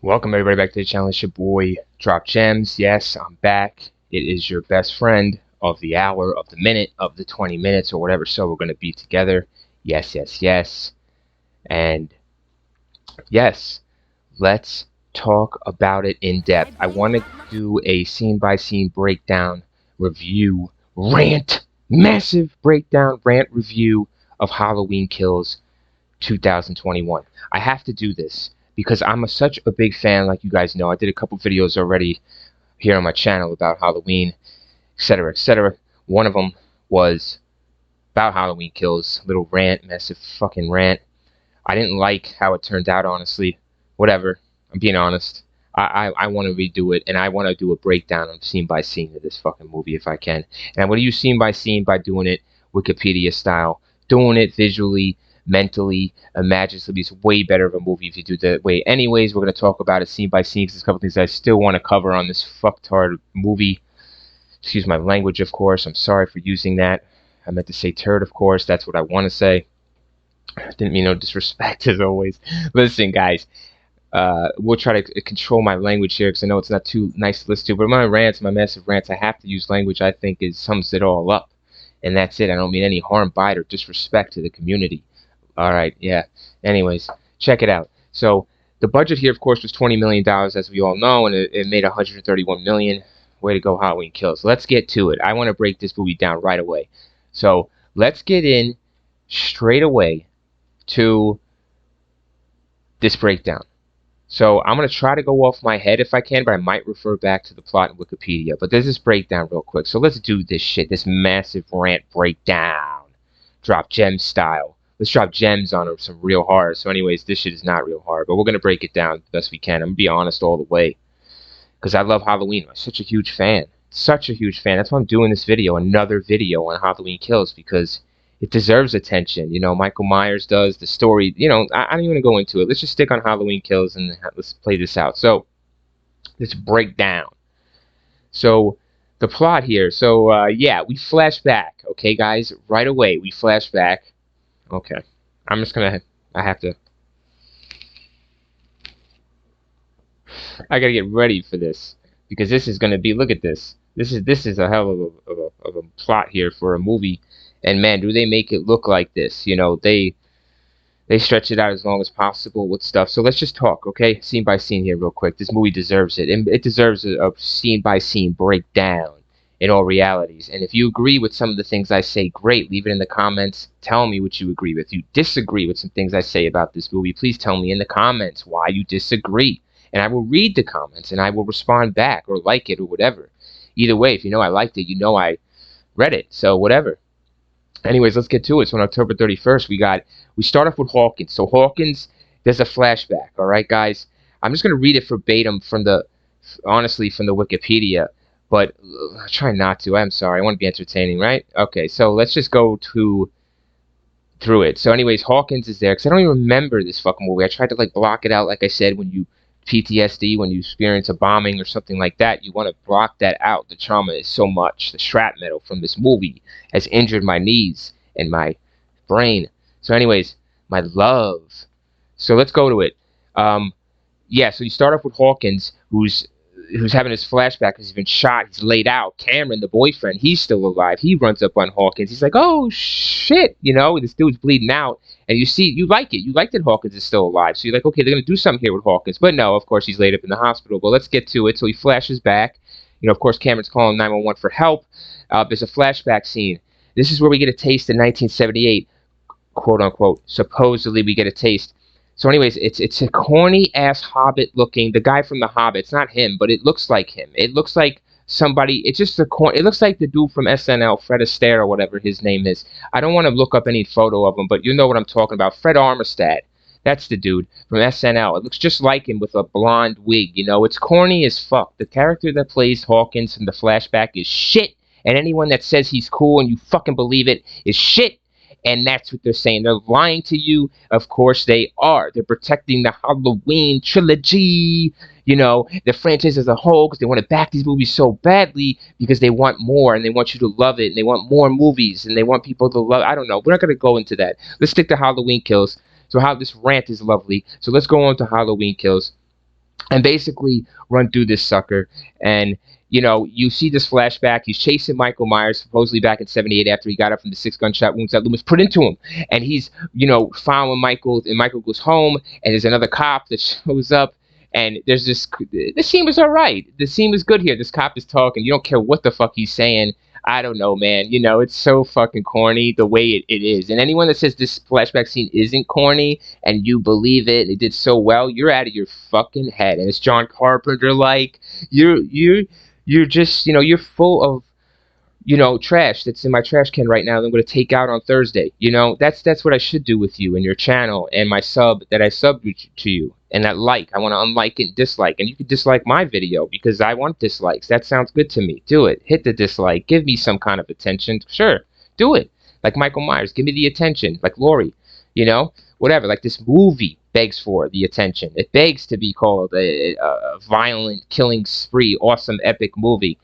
Welcome everybody back to the channel. It's your boy Drop Gems. Yes, I'm back. It is your best friend of the hour, of the minute, of the 20 minutes, or whatever. So we're going to be together. Yes, yes, yes. And yes, let's talk about it in depth. I want to do a scene by scene breakdown review, rant, massive breakdown, rant review of Halloween Kills 2021. I have to do this because I'm such a big fan, like you guys know. I did a couple videos already here on my channel about Halloween, etc., etc. One of them was about Halloween Kills, little rant, massive fucking rant. I didn't like how it turned out, honestly. Whatever, I'm being honest. I want to redo it, and I want to do a breakdown of scene by scene of this fucking movie if I can. And I'm going to use scene by scene by doing it Wikipedia style, doing it visually, mentally, imaginatively. It's way better of a movie if you do that way. Anyways, we're going to talk about it scene by scene because there's a couple things I still want to cover on this fucktard movie. Excuse my language, of course. I'm sorry for using that. I meant to say turd, of course. That's what I want to say. Didn't mean no disrespect, as always. Listen, guys. We'll try to control my language here because I know it's not too nice to listen to. But my rants, my massive rants, I have to use language I think sums it all up. And that's it. I don't mean any harm, bite, or disrespect to the community. Alright, yeah. Anyways, check it out. So, the budget here, of course, was $20 million, as we all know, and it made $131 million. Way to go, Halloween Kills. Let's get to it. I want to break this movie down right away. So, let's get in straight away to this breakdown. So I'm going to try to go off my head if I can, but I might refer back to the plot in Wikipedia. But there's this breakdown real quick. So let's do this shit, this massive rant breakdown. Drop gems style. Let's drop gems on some real horror. So anyways, this shit is not real horror, but we're going to break it down the best we can. I'm going to be honest all the way. Because I love Halloween. I'm such a huge fan. Such a huge fan. That's why I'm doing this video, another video on Halloween Kills, because it deserves attention. You know, Michael Myers does, the story, you know, I don't even want to go into it. Let's just stick on Halloween Kills and let's play this out. So, let's break down. So, the plot here. So, yeah, we flash back. Okay, guys? Right away, we flash back. Okay. I'm just gonna, I have to, I gotta get ready for this. Because this is gonna be, look at this. This is a hell of a plot here for a movie. And man, do they make it look like this? You know, they stretch it out as long as possible with stuff. So let's just talk, okay? Scene by scene here real quick. This movie deserves it. And it deserves a scene by scene breakdown in all realities. And if you agree with some of the things I say, great. Leave it in the comments. Tell me what you agree with. If you disagree with some things I say about this movie, please tell me in the comments why you disagree. And I will read the comments and I will respond back or like it or whatever. Either way, if you know I liked it, you know I read it. So whatever. Anyways, let's get to it. So on October 31st, we start off with Hawkins. So Hawkins, there's a flashback, all right, guys? I'm just going to read it verbatim honestly, from the Wikipedia, but I try not to. I'm sorry. I want to be entertaining, right? Okay, so let's just go through it. So anyways, Hawkins is there, because I don't even remember this fucking movie. I tried to, like, block it out, like I said, when you PTSD, when you experience a bombing or something like that, you want to block that out. The trauma is so much. The shrapnel from this movie has injured my knees and my brain. So anyways, my love. So let's go to it. Yeah, so you start off with Hawkins, who's having his flashback because he's been shot. He's laid out. Cameron, the boyfriend, he's still alive. He runs up on Hawkins. He's like, oh, shit. You know, this dude's bleeding out. And you see, you like it. You like that Hawkins is still alive. So you're like, okay, they're going to do something here with Hawkins. But no, of course, he's laid up in the hospital. But let's get to it. So he flashes back. You know, of course, Cameron's calling 911 for help. There's a flashback scene. This is where we get a taste in 1978, quote unquote. Supposedly, we get a taste. So anyways, it's a corny-ass Hobbit looking, the guy from The Hobbit. It's not him, but it looks like him. It looks like somebody, it's just it looks like the dude from SNL, Fred Astaire, or whatever his name is. I don't want to look up any photo of him, but you know what I'm talking about. Fred Armistad. That's the dude from SNL. It looks just like him with a blonde wig, you know. It's corny as fuck. The character that plays Hawkins in the flashback is shit, and anyone that says he's cool and you fucking believe it is shit. And that's what they're saying. They're lying to you. Of course they are. They're protecting the Halloween trilogy, you know, the franchise as a whole, because they want to back these movies so badly because they want more and they want you to love it and they want more movies and they want people to love. I don't know. We're not going to go into that. Let's stick to Halloween Kills. So how this rant is lovely. So let's go on to Halloween Kills. and basically run through this sucker. And you see this flashback. He's chasing Michael Myers supposedly back in '78 after he got up from the 6 gunshot wounds that Loomis put into him, and he's following Michael, and Michael goes home, and there's another cop that shows up. And there's this. The scene was all right. The scene was good here. This cop is talking. You don't care what the fuck he's saying. I don't know, man. It's so fucking corny the way it is. And anyone that says this flashback scene isn't corny and you believe it, and it did so well, you're out of your fucking head. And it's John Carpenter like. You're just you're full of trash that's in my trash can right now that I'm going to take out on Thursday. That's what I should do with you and your channel and my sub that I subbed to you, and that like. I want to unlike and dislike, and you can dislike my video because I want dislikes. That sounds good to me. Do it. Hit the dislike. Give me some kind of attention. Sure. Do it. Like Michael Myers. Give me the attention. Like Laurie. Whatever. Like this movie begs for the attention. It begs to be called a violent killing spree, awesome, epic movie.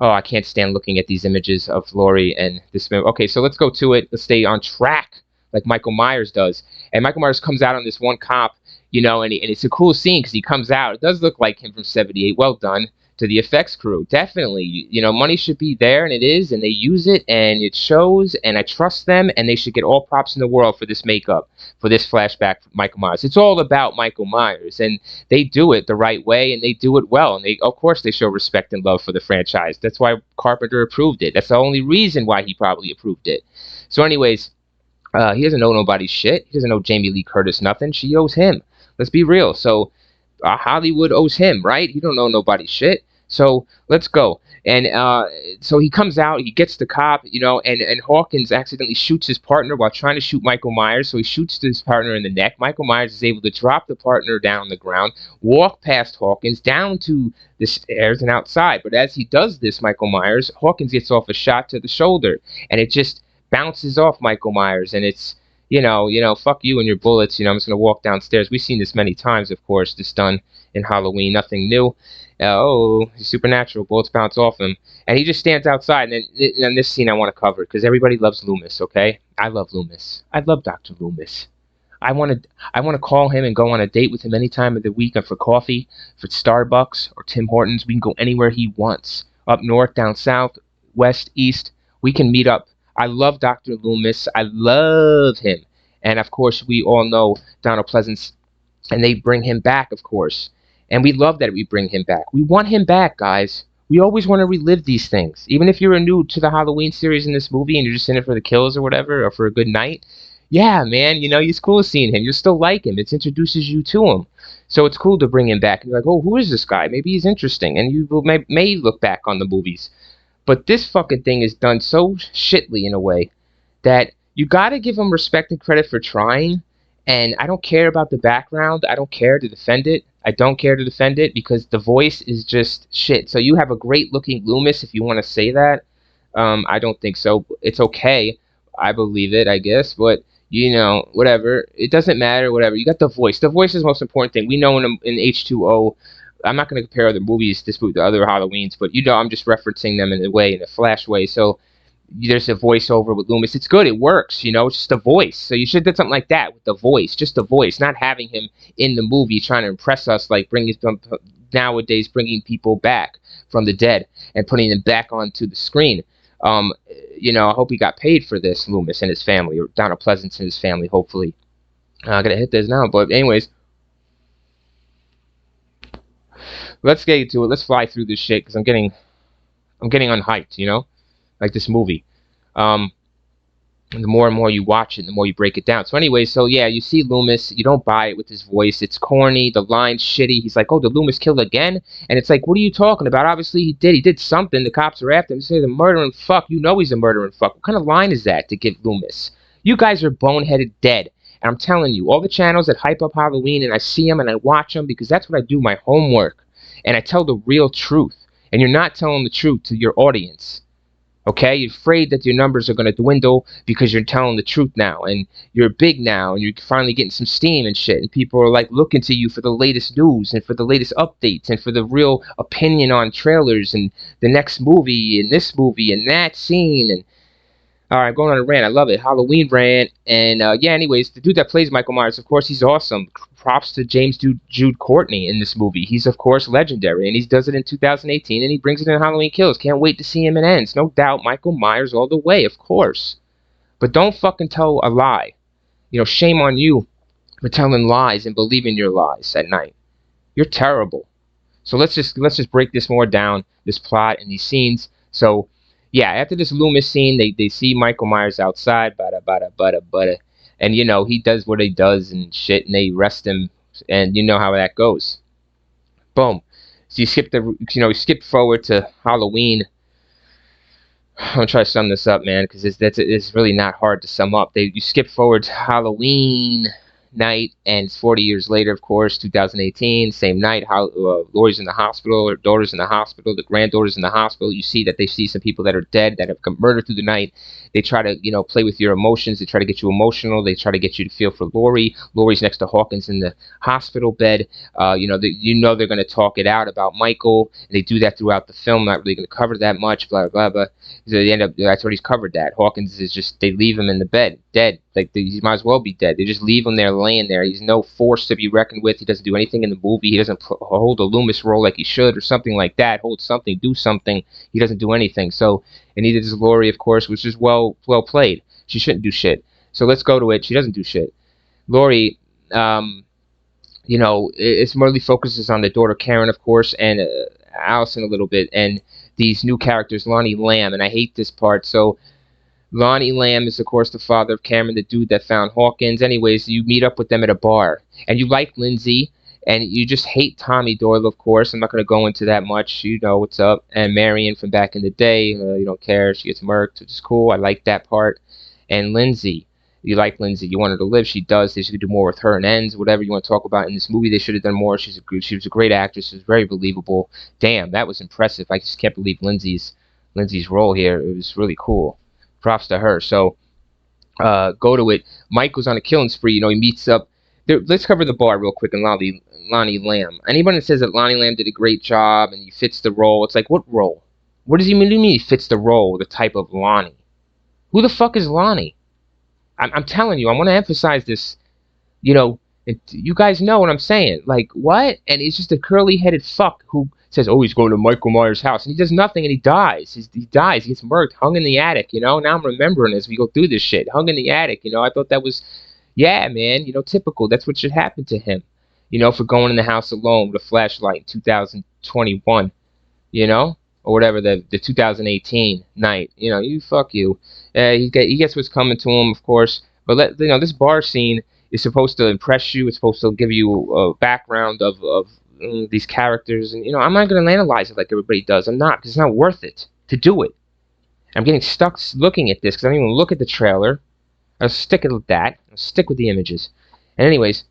Oh, I can't stand looking at these images of Laurie and this movie. Okay, so let's go to it. Let's stay on track like Michael Myers does. And Michael Myers comes out on this one cop, and it's a cool scene because he comes out. It does look like him from '78. Well done to the effects crew. Definitely, money should be there, and it is, and they use it, and it shows, and I trust them, and they should get all props in the world for this makeup, for this flashback for Michael Myers. It's all about Michael Myers, and they do it the right way, and they do it well, and of course they show respect and love for the franchise. That's why Carpenter approved it. That's the only reason why he probably approved it. So anyways, he doesn't know nobody's shit. He doesn't know Jamie Lee Curtis nothing. She owes him. Let's be real. So Hollywood owes him, right? He don't know nobody's shit. So let's go. And so he comes out, he gets the cop, and Hawkins accidentally shoots his partner while trying to shoot Michael Myers. So he shoots his partner in the neck. Michael Myers is able to drop the partner down on the ground, walk past Hawkins down to the stairs and outside. But as he does this, Michael Myers, Hawkins gets off a shot to the shoulder, and it just bounces off Michael Myers, and it's fuck you and your bullets. I'm just gonna walk downstairs. We've seen this many times, of course. This done in Halloween, nothing new. He's supernatural. Bullets bounce off him, and he just stands outside. And then this scene I want to cover because everybody loves Loomis. Okay, I love Loomis. I love Dr. Loomis. I want to call him and go on a date with him any time of the week, and for coffee, for Starbucks or Tim Hortons. We can go anywhere he wants. Up north, down south, west, east. We can meet up. I love Dr. Loomis. I love him. And of course, we all know Donald Pleasance, and they bring him back, of course. And we love that we bring him back. We want him back, guys. We always want to relive these things. Even if you're new to the Halloween series in this movie and you're just in it for the kills or whatever, or for a good night, yeah, man, it's cool seeing him. You still like him. It introduces you to him. So it's cool to bring him back. And you're like, oh, who is this guy? Maybe he's interesting. And you may look back on the movies. But this fucking thing is done so shitly in a way that you gotta give him respect and credit for trying. And I don't care about the background. I don't care to defend it. I don't care to defend it because the voice is just shit. So you have a great looking Loomis if you want to say that. I don't think so. It's okay. I believe it, I guess. But, whatever. It doesn't matter, whatever. You got the voice. The voice is the most important thing. We know in H2O, I'm not going to compare other movies, this movie, to other Halloweens, but I'm just referencing them in a flash way. So there's a voiceover with Loomis. It's good. It works. It's just a voice. So you should do something like that with the voice, just the voice, not having him in the movie trying to impress us, like nowadays bringing people back from the dead and putting them back onto the screen. I hope he got paid for this, Loomis and his family, or Donald Pleasance and his family, hopefully. I gotta hit this now, but anyways. Let's get into it. Let's fly through this shit because I'm getting unhyped, like this movie. And the more and more you watch it, the more you break it down. So anyway, yeah, you see Loomis. You don't buy it with his voice. It's corny. The line's shitty. He's like, oh, did Loomis kill again? And it's like, what are you talking about? Obviously, he did. He did something. The cops are after him. They say he's a murdering fuck. He's a murdering fuck. What kind of line is that to give Loomis? You guys are boneheaded dead. And I'm telling you, all the channels that hype up Halloween, and I see them and I watch them because that's what I do, my homework. And I tell the real truth. And you're not telling the truth to your audience. Okay? You're afraid that your numbers are going to dwindle because you're telling the truth now. And you're big now. And you're finally getting some steam and shit. And people are like looking to you for the latest news and for the latest updates and for the real opinion on trailers and the next movie and this movie and that scene. And All right, going on a rant. I love it. Halloween rant. And yeah, anyways, the dude that plays Michael Myers, of course, he's awesome. Props to Jude Courtney in this movie. He's, of course, legendary. And he does it in 2018, and he brings it in Halloween Kills. Can't wait to see him in Ends. No doubt, Michael Myers all the way, of course. But don't fucking tell a lie. Shame on you for telling lies and believing your lies at night. You're terrible. So let's just break this more down, this plot and these scenes. So yeah, after this Loomis scene, they see Michael Myers outside, bada, and he does what he does and shit, and they arrest him, and you know how that goes. Boom. So you skip forward to Halloween. I'm gonna try to sum this up, man, because it's really not hard to sum up. You skip forward to Halloween night, and it's 40 years later, of course, 2018, same night. How Laurie's in the hospital, her daughter's in the hospital, the granddaughter's in the hospital. You see that they see some people that are dead, that have come murdered through the night. They try to play with your emotions. They try to get you emotional. They try to get you to feel for Laurie. Laurie's next to Hawkins in the hospital bed. They're going to talk it out about Michael, and they do that throughout the film. Not really going to cover that much, blah blah blah. So they end up. That's already covered that. Hawkins is just, they leave him in the bed, dead. Like he might as well be dead. They just leave him there laying there. He's no force to be reckoned with. He doesn't do anything in the movie. He doesn't hold a Loomis role like he should, or something like that. Hold something, do something. He doesn't do anything. So, and neither does Laurie, of course, which is well played. She shouldn't do shit. So let's go to it. She doesn't do shit. Laurie, it's mostly focuses on the daughter Karen, of course, and Allison a little bit, and these new characters, Lonnie Lamb, and I hate this part. So Lonnie Lamb is, of course, the father of Cameron, the dude that found Hawkins. Anyways, you meet up with them at a bar, and you like Lindsay, and you just hate Tommy Doyle, of course. I'm not going to go into that much. You know what's up. And Marion from back in the day, you don't care. She gets murked, which is cool. I like that part. And Lindsay, you like Lindsay. You want her to live. She does. They should do more with her and Ends, whatever you want to talk about in this movie. They should have done more. She was a great actress. She was very believable. Damn, that was impressive. I just can't believe Lindsay's role here. It was really cool. Props to her. So go to it. Mike goes on a killing spree. He meets up. Let's cover the bar real quick. And Lonnie Lamb. Anyone that says that Lonnie Lamb did a great job and he fits the role, it's like, what role? What does he mean he fits the role, the type of Lonnie? Who the fuck is Lonnie? I'm telling you, I want to emphasize this. You guys know what I'm saying. Like, what? And he's just a curly-headed fuck who says, oh, he's going to Michael Myers' house. And he does nothing, and he dies. He dies. He gets murked, hung in the attic, Now I'm remembering as we go through this shit. Hung in the attic, I thought that was, yeah, man, typical. That's what should happen to him, for going in the house alone with a flashlight in 2021, or whatever, the 2018 night. You fuck you. He gets what's coming to him, of course. But this bar scene is supposed to impress you. It's supposed to give you a background of these characters, and I'm not going to analyze it like everybody does. I'm not, because it's not worth it to do it. I'm getting stuck looking at this because I don't even look at the trailer. I'll stick with that. I'll stick with the images. And anyways,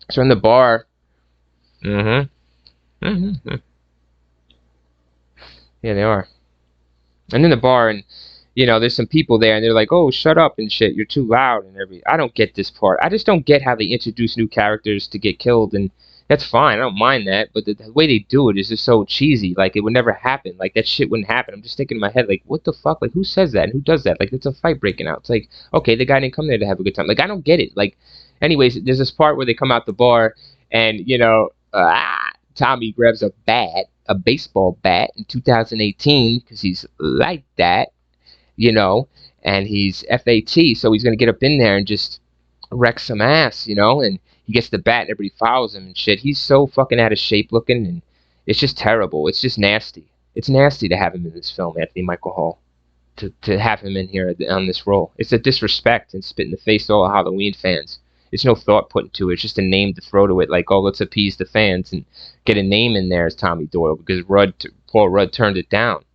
so in the bar, yeah, they are. And in the bar, and there's some people there, and they're like, "Oh, shut up and shit! You're too loud and everything." I don't get this part. I just don't get how they introduce new characters to get killed, and that's fine. I don't mind that, but the way they do it is just so cheesy. Like, it would never happen. Like, that shit wouldn't happen. I'm just thinking in my head, like, what the fuck? Like, who says that and who does that? Like, it's a fight breaking out. It's like, okay, the guy didn't come there to have a good time. Like, I don't get it. Like, anyways, there's this part where they come out the bar, and Tommy grabs a baseball bat in 2018, because he's like that. And he's FAT, so he's gonna get up in there and just wreck some ass, and he gets the bat and everybody follows him and shit. He's so fucking out of shape looking, and it's just terrible. It's just nasty. It's nasty to have him in this film, Anthony Michael Hall. To have him in here on this role. It's a disrespect and spit in the face to all Halloween fans. There's no thought put into it. It's just a name to throw to it, like, oh, let's appease the fans and get a name in there as Tommy Doyle, because Paul Rudd turned it down.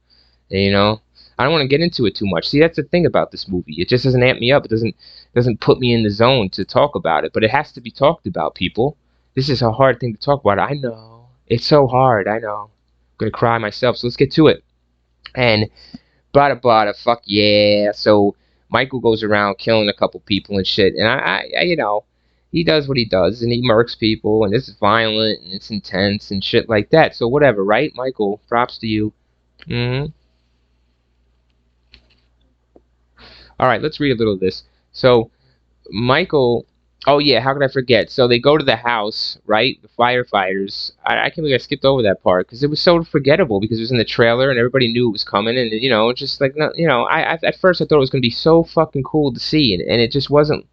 And, I don't want to get into it too much. See, that's the thing about this movie. It just doesn't amp me up. It doesn't put me in the zone to talk about it. But it has to be talked about, people. This is a hard thing to talk about. I know. It's so hard. I know. I'm going to cry myself. So let's get to it. And blah, blah, blah, fuck yeah. So Michael goes around killing a couple people and shit. And I he does what he does. And he murks people. And it's violent. And it's intense and shit like that. So whatever, right? Michael, props to you. All right, let's read a little of this. So Michael, oh yeah, how could I forget? So they go to the house, right? The firefighters. I can't believe I skipped over that part because it was so forgettable because it was in the trailer and everybody knew it was coming and just like no, at first I thought it was gonna be so fucking cool to see and it just wasn't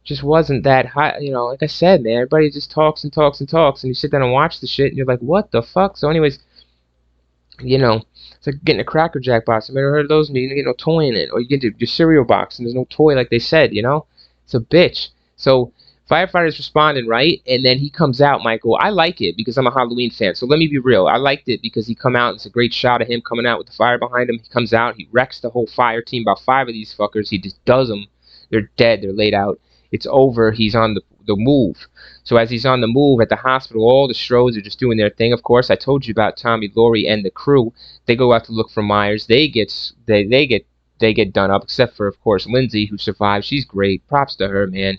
that high. Like I said, man, everybody just talks and talks and talks and you sit down and watch the shit and you're like, what the fuck? So anyways, it's like getting a Cracker Jack box. I've never heard of those, and you get no toy in it. Or you get your cereal box, and there's no toy like they said. It's a bitch. So, firefighters responding, right? And then he comes out, Michael. I like it because I'm a Halloween fan. So let me be real. I liked it because he come out. It's a great shot of him coming out with the fire behind him. He comes out. He wrecks the whole fire team. About 5 of these fuckers. He just does them. They're dead. They're laid out. It's over. He's on the move. So as he's on the move at the hospital, all the Strodes are just doing their thing. Of course, I told you about Tommy, Laurie, and the crew. They go out to look for Myers. They get done up, except for of course Lindsay, who survives. She's great. Props to her, man.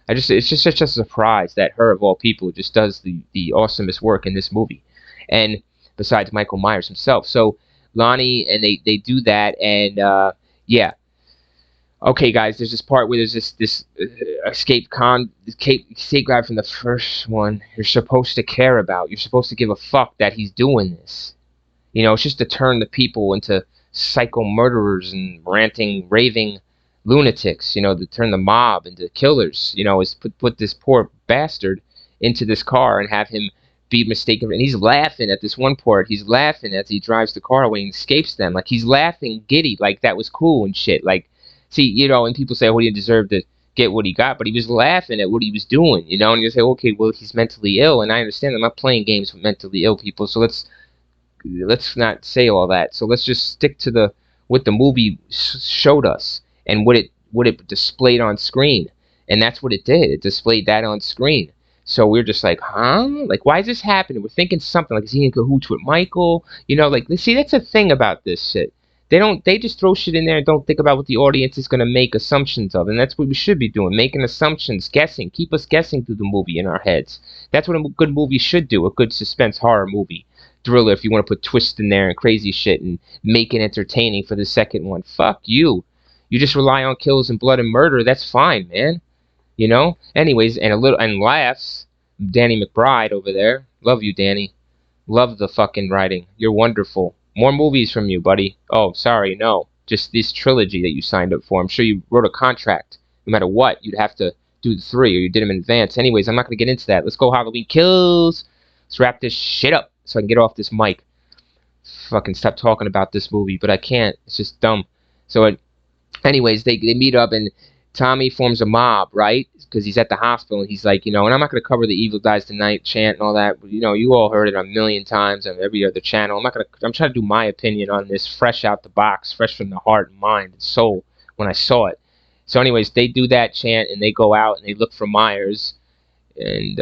It's just such a surprise that her of all people just does the awesomest work in this movie, and besides Michael Myers himself. So Lonnie and they do that, and yeah. Okay, guys, there's this part where there's this escape guy from the first one. You're supposed to care about. You're supposed to give a fuck that he's doing this. It's just to turn the people into psycho murderers and ranting, raving lunatics. To turn the mob into killers. Is put this poor bastard into this car and have him be mistaken. And he's laughing at this one part. He's laughing as he drives the car away and escapes them. Like he's laughing giddy, like that was cool and shit. Like, see, and people say, well, he deserved to get what he got, but he was laughing at what he was doing. And you say, okay, well, he's mentally ill, and I understand. I'm not playing games with mentally ill people, so let's not say all that. So let's just stick to what the movie showed us and what it displayed on screen, and that's what it did. It displayed that on screen. So we're just like, huh? Like, why is this happening? We're thinking something like, is he in cahoots with Michael? Like, see, that's the thing about this shit. They just throw shit in there and don't think about what the audience is gonna make assumptions of, and that's what we should be doing, making assumptions, guessing, keep us guessing through the movie in our heads. That's what a good movie should do, a good suspense horror movie. Thriller, if you want to put twists in there and crazy shit and make it entertaining for the second one. Fuck you. You just rely on kills and blood and murder. That's fine, man. Anyways, and laughs. Danny McBride over there. Love you, Danny. Love the fucking writing. You're wonderful. More movies from you, buddy. Oh, sorry, no. Just this trilogy that you signed up for. I'm sure you wrote a contract. No matter what, you'd have to do the 3, or you did them in advance. Anyways, I'm not going to get into that. Let's go Halloween Kills. Let's wrap this shit up so I can get off this mic. Fucking stop talking about this movie, but I can't. It's just dumb. So, anyways, they meet up and Tommy forms a mob, right? Because he's at the hospital and he's like, and I'm not going to cover the Evil Dies Tonight chant and all that. You all heard it a million times on every other channel. I'm trying to do my opinion on this fresh out the box, fresh from the heart and mind and soul when I saw it. So anyways, they do that chant and they go out and they look for Myers. And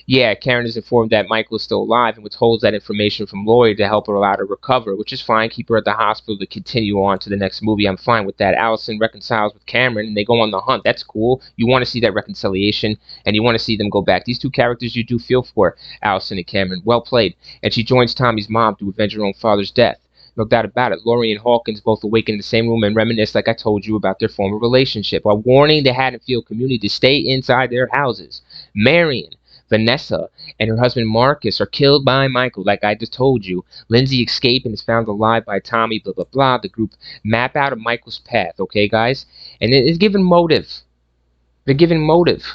yeah, Karen is informed that Michael is still alive and withholds that information from Lloyd to help her allow her to recover, which is fine. Keep her at the hospital to continue on to the next movie. I'm fine with that. Allison reconciles with Cameron and they go on the hunt. That's cool. You want to see that reconciliation and you want to see them go back. These two characters you do feel for, Allison and Cameron. Well played. And she joins Tommy's mom to avenge her own father's death. No doubt about it. Laurie and Hawkins both awaken in the same room and reminisce, like I told you, about their former relationship, while warning the Haddonfield community to stay inside their houses. Marion, Vanessa, and her husband Marcus are killed by Michael, like I just told you. Lindsay escapes and is found alive by Tommy, blah, blah, blah. The group map out Michael's path, okay, guys? And it is given motive. They're given motive.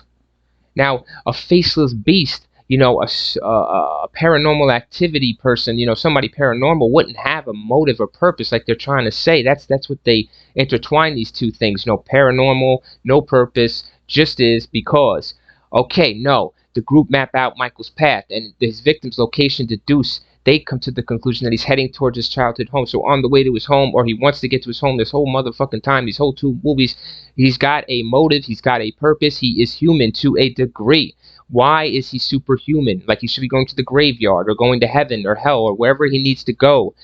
Now, a faceless beast, a paranormal activity person, somebody paranormal wouldn't have a motive or purpose like they're trying to say. That's what they intertwine these two things. Paranormal, no purpose, just is because. Okay, no. The group map out Michael's path and his victim's location deduce. They come to the conclusion that he's heading towards his childhood home. So on the way to his home, or he wants to get to his home this whole motherfucking time, these whole 2 movies, he's got a motive, he's got a purpose, he is human to a degree. Why is he superhuman? Like he should be going to the graveyard or going to heaven or hell or wherever he needs to go.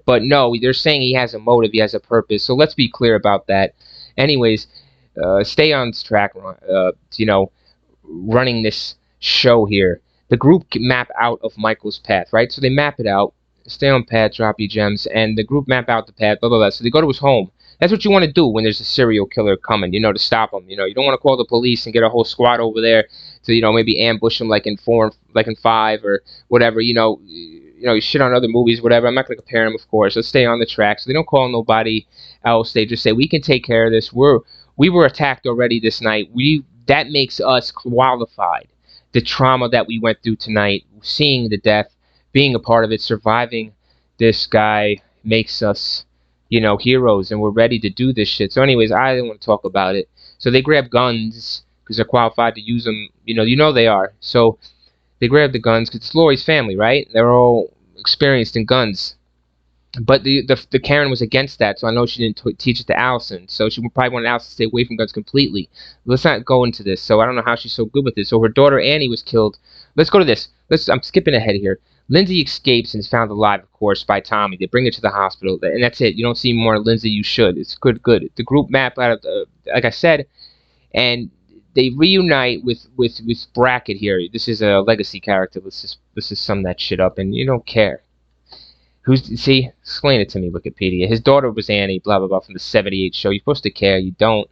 But no, they're saying he has a motive, he has a purpose. So let's be clear about that. Anyways, stay on track, running this show here. The group map out of Michael's path, right? So they map it out. Stay on path, drop your gems, and the group map out the path, blah, blah, blah. So they go to his home. That's what you want to do when there's a serial killer coming, to stop him. You don't want to call the police and get a whole squad over there to, maybe ambush him like in 4, like in 5 or whatever. You shit on other movies, whatever. I'm not going to compare them, of course. Let's stay on the track. So they don't call nobody else. They just say, we can take care of this. We were attacked already this night. That makes us qualified. The trauma that we went through tonight, seeing the death, being a part of it, surviving this guy makes us, heroes, and we're ready to do this shit. So anyways, I didn't want to talk about it. So they grab guns because they're qualified to use them. They are. So they grab the guns because it's Laurie's family, right? They're all experienced in guns. But the Karen was against that, so I know she didn't teach it to Allison. So she probably wanted Allison to stay away from guns completely. Let's not go into this. So I don't know how she's so good with this. So her daughter Annie was killed. Let's go to this. I'm skipping ahead here. Lindsay escapes and is found alive, of course, by Tommy. They bring her to the hospital, and that's it. You don't see more Lindsay. You should. It's good. The group map out of like I said, and they reunite with Brackett here. This is a legacy character. Let's just sum that shit up, and you don't care. Explain it to me, Wikipedia. His daughter was Annie, blah, blah, blah, from the 78 show. You're supposed to care. You don't.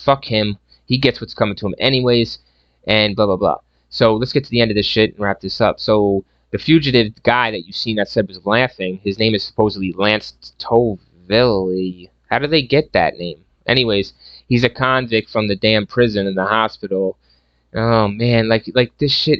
Fuck him. He gets what's coming to him anyways, and blah, blah, blah. So let's get to the end of this shit and wrap this up. So the fugitive guy that you've seen that said was laughing, his name is supposedly Lance Tovilli. How do they get that name? Anyways, he's a convict from the damn prison and the hospital. Oh, man, like this shit,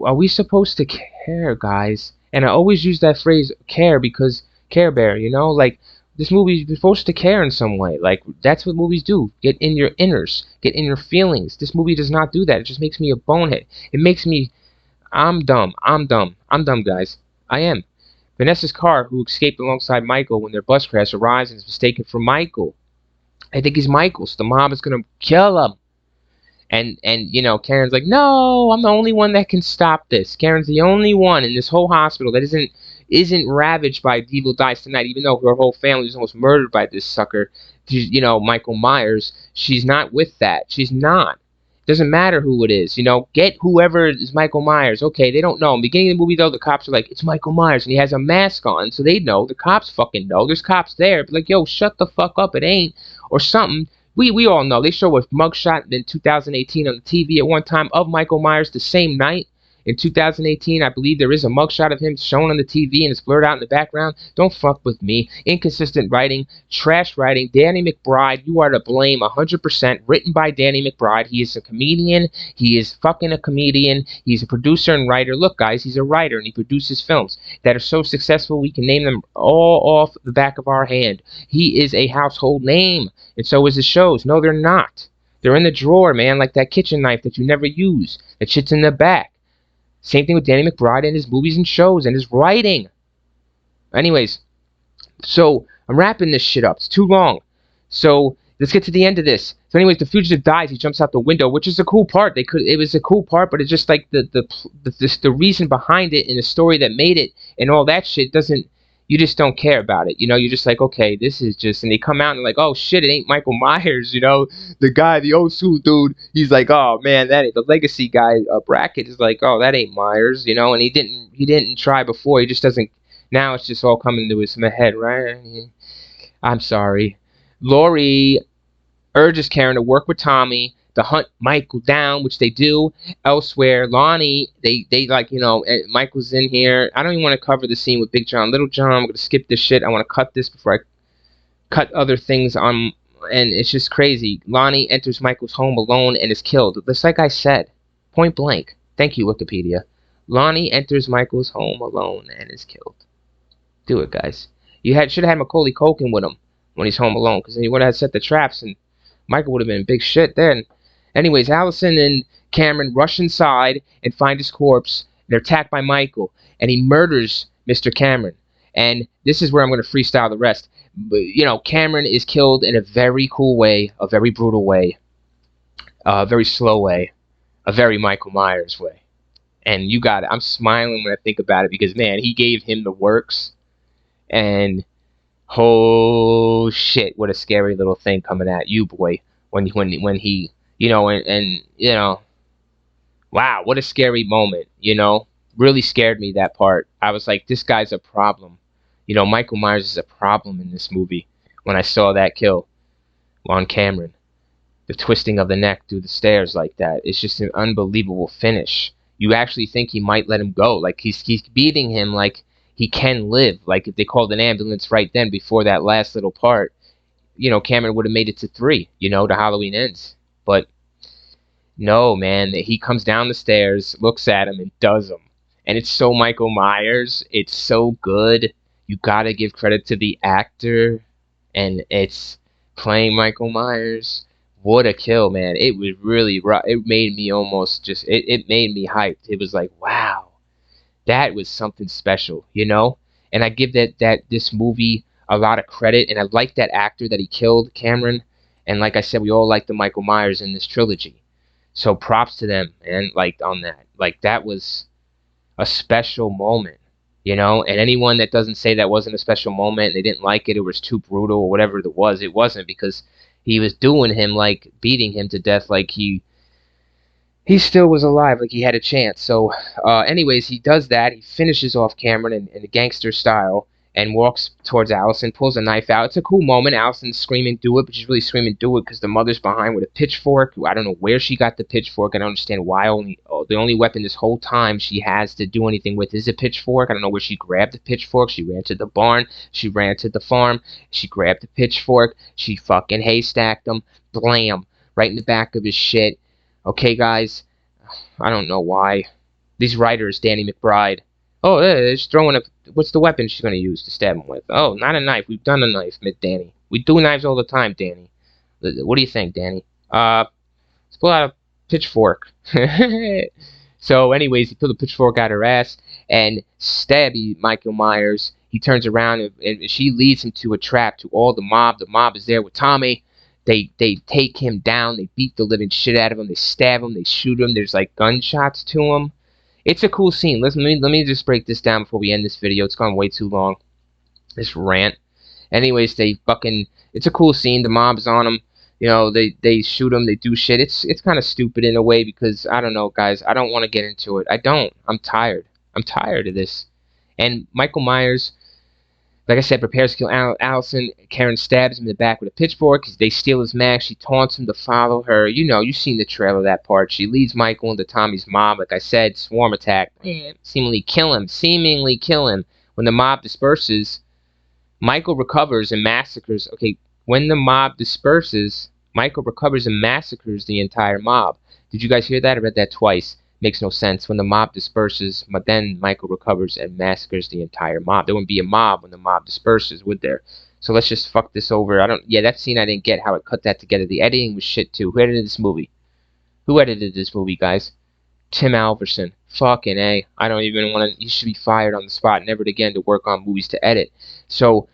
are we supposed to care, guys? And I always use that phrase, care, because Care Bear, like, this movie, you're supposed to care in some way. Like, that's what movies do. Get in your inners. Get in your feelings. This movie does not do that. It just makes me a bonehead. It makes me, I'm dumb, guys. I am. Vanessa's car, who escaped alongside Michael when their bus crash, arrives and is mistaken for Michael. I think he's Michael's. The mob is going to kill him. And Karen's like, no, I'm the only one that can stop this. Karen's the only one in this whole hospital that isn't ravaged by Evil Dies Tonight, even though her whole family was almost murdered by this sucker, Michael Myers. She's not with that. She's not. Doesn't matter who it is. Get whoever is Michael Myers. Okay, they don't know. In the beginning of the movie, though, the cops are like, it's Michael Myers, and he has a mask on, so they know. The cops fucking know. There's cops there. But like, yo, shut the fuck up. It ain't. Or something. We all know. They show a mugshot in 2018 on the TV at one time of Michael Myers the same night. In 2018, I believe there is a mugshot of him shown on the TV and it's blurred out in the background. Don't fuck with me. Inconsistent writing, trash writing. Danny McBride, you are to blame 100%. Written by Danny McBride. He is a comedian. He is fucking a comedian. He's a producer and writer. Look, guys, he's a writer and he produces films that are so successful we can name them all off the back of our hand. He is a household name, and so is his shows. No, they're not. They're in the drawer, man, like that kitchen knife that you never use. That shit's in the back. Same thing with Danny McBride and his movies and shows and his writing. Anyways, so I'm wrapping this shit up. It's too long. So let's get to the end of this. So anyways, the fugitive dies. He jumps out the window, which is a cool part. It was a cool part, but it's just like the reason behind it and the story that made it and all that shit doesn't. You just don't care about it. You're just like, okay, this is just, and they come out and like, oh shit, it ain't Michael Myers, the guy, the old school dude, he's like, oh man, that ain't, the legacy guy, Brackett is like, oh, that ain't Myers, and he didn't try before, he just doesn't, now it's just all coming to his head, right? I'm sorry. Laurie urges Karen to work with Tommy to hunt Michael down, which they do. Elsewhere, Lonnie, they like, Michael's in here. I don't even want to cover the scene with Big John, Little John. I'm going to skip this shit. I want to cut this before I cut other things on, and it's just crazy. Lonnie enters Michael's home alone and is killed. Just like I said, point blank. Thank you, Wikipedia. Lonnie enters Michael's home alone and is killed. Do it, guys. You should have had Macaulay Culkin with him when he's home alone, because then you would have set the traps, and Michael would have been big shit then. Anyways, Allison and Cameron rush inside and find his corpse. They're attacked by Michael, and he murders Mr. Cameron. And this is where I'm going to freestyle the rest. But, Cameron is killed in a very cool way, a very brutal way, a very slow way, a very Michael Myers way. And you got it. I'm smiling when I think about it because, man, he gave him the works. And, oh, shit, what a scary little thing coming at you, boy, when he... wow, what a scary moment, really scared me, that part. I was like, this guy's a problem. Michael Myers is a problem in this movie. when I saw that kill on Cameron. The twisting of the neck through the stairs like that. It's just an unbelievable finish. You actually think he might let him go. Like he's beating him like he can live. Like if they called an ambulance right then before that last little part, Cameron would have made it to 3, to Halloween Ends. But no, man, he comes down the stairs, looks at him, and does him. And it's so Michael Myers. It's so good. You gotta give credit to the actor, and it's playing Michael Myers. What a kill, man. It was really rough. It made me almost just, it made me hyped. It was like, wow, that was something special, And I give this movie a lot of credit, and I like that actor that he killed, Cameron. And like I said, we all like the Michael Myers in this trilogy. So props to them, man, like on that. Like that was a special moment, And anyone that doesn't say that wasn't a special moment and they didn't like it, it was too brutal or whatever it wasn't because he was doing him like beating him to death like he still was alive, like he had a chance. So, anyways, he does that. He finishes off Cameron in the gangster style and walks towards Allison, pulls a knife out. It's a cool moment. Allison's screaming, do it, but she's really screaming, do it, because the mother's behind with a pitchfork. I don't know where she got the pitchfork. I don't understand why the only weapon this whole time she has to do anything with is a pitchfork. I don't know where she grabbed the pitchfork. She ran to the barn. She ran to the farm. She grabbed the pitchfork. She fucking haystacked him. Blam. Right in the back of his shit. Okay, guys, I don't know why. These writers, Danny McBride. Oh, she's throwing a... What's the weapon she's going to use to stab him with? Oh, not a knife. We've done a knife, Danny. We do knives all the time, Danny. What do you think, Danny? Let's pull out a pitchfork. So, anyways, he pulled a pitchfork out her ass and stabby Michael Myers. He turns around and she leads him to a trap to all the mob. The mob is there with Tommy. They take him down. They beat the living shit out of him. They stab him. They shoot him. There's like gunshots to him. It's a cool scene. Let me just break this down before we end this video. It's gone way too long. This rant. Anyways, it's a cool scene. The mob's on him. They shoot him. They do shit. It's kind of stupid in a way because I don't know, guys. I don't want to get into it. I don't. I'm tired. I'm tired of this. And Michael Myers, like I said, prepares to kill Allison. Karen stabs him in the back with a pitchfork. They steal his mask. She taunts him to follow her. You've seen the trailer of that part. She leads Michael into Tommy's mob. Like I said, swarm attack. Seemingly kill him. When the mob disperses, Michael recovers and massacres. Okay, when the mob disperses, Michael recovers and massacres the entire mob. Did you guys hear that? I read that twice. Makes no sense. When the mob disperses, but then Michael recovers and massacres the entire mob. There wouldn't be a mob when the mob disperses, would there? So let's just fuck this over. Yeah, that scene I didn't get how it cut that together. The editing was shit too. Who edited this movie? Who edited this movie, guys? Tim Alverson. Fucking A. I don't even want to... He should be fired on the spot. Never again to work on movies to edit. So,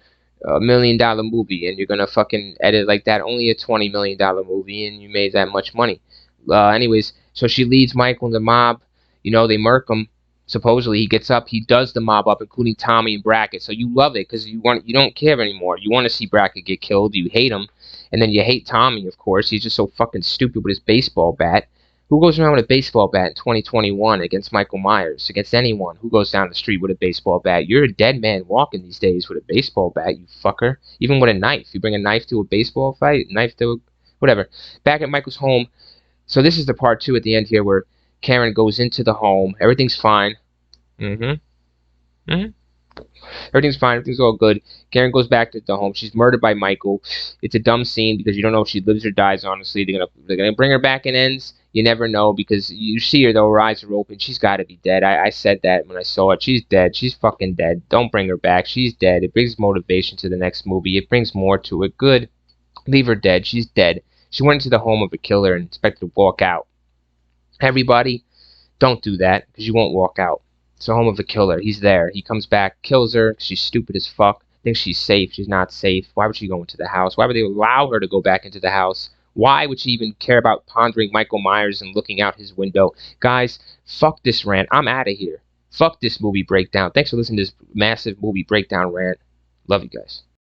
$1 million movie, and you're going to fucking edit like that. Only a $20 million movie, and you made that much money. Anyways, so she leads Michael and the mob. They murk him. Supposedly, he gets up. He does the mob up, including Tommy and Brackett. So you love it because you don't care anymore. You want to see Brackett get killed. You hate him. And then you hate Tommy, of course. He's just so fucking stupid with his baseball bat. Who goes around with a baseball bat in 2021 against Michael Myers? Against anyone who goes down the street with a baseball bat? You're a dead man walking these days with a baseball bat, you fucker. Even with a knife. You bring a knife to a baseball fight? Knife to a... Whatever. Back at Michael's home. So this is the part 2 at the end here where Karen goes into the home. Everything's fine. Everything's fine. Everything's all good. Karen goes back to the home. She's murdered by Michael. It's a dumb scene because you don't know if she lives or dies, honestly. They're gonna bring her back in ends. You never know because you see her, though. Her eyes are open. She's got to be dead. I said that when I saw it. She's dead. She's fucking dead. Don't bring her back. She's dead. It brings motivation to the next movie. It brings more to it. Good. Leave her dead. She's dead. She went into the home of a killer and expected to walk out. Everybody, don't do that because you won't walk out. It's the home of a killer. He's there. He comes back, kills her. She's stupid as fuck. Thinks she's safe. She's not safe. Why would she go into the house? Why would they allow her to go back into the house? Why would she even care about pondering Michael Myers and looking out his window? Guys, fuck this rant. I'm out of here. Fuck this movie breakdown. Thanks for listening to this massive movie breakdown rant. Love you guys.